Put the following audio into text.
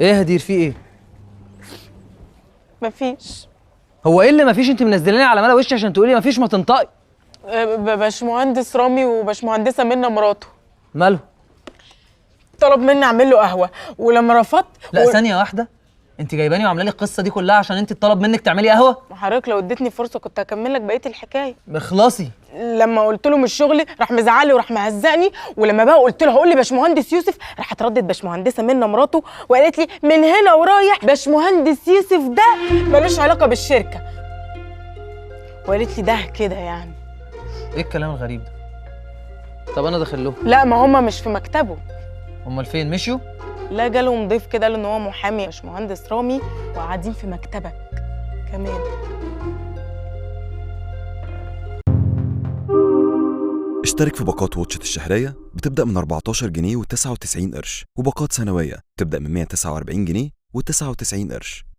ايه يا هدير، في ايه؟ مفيش. هو ايه اللي مفيش؟ انت منزلاني على ملا وشي عشان تقولي مفيش، ما تنطقي. باشمهندس رامي وباشمهندسه منى مراته ماله؟ طلب مني اعمل له قهوه، ولما رفضت لا ثانيه واحده، انت جايباني وعامله لي القصه دي كلها عشان انت اتطلب منك تعملي قهوه؟ حضرتك لو اديتني فرصه كنت هكمل لك بقيه الحكايه. اخلصي. لما قلت له مش شغلي راح مزعلي وراح مهزقني، ولما بقى قلت له هقول لي باشمهندس يوسف راحت ردت باشمهندسه منى مراته وقالت لي من هنا ورايح باشمهندس يوسف ده ملوش علاقه بالشركه، وقالت لي ده كده يعني. ايه الكلام الغريب ده؟ طب انا داخل له. لا ما هما مش في مكتبه. امال فين مشيوا؟ لا جالهم ضيف كده قال ان هو محامي باشمهندس رامي وقاعدين في مكتبك كمان. اشترك في باقات واتشت الشهرية بتبدأ من 14 جنيه و99 قرش، وباقات سنوية بتبدأ من 149 جنيه و99 قرش.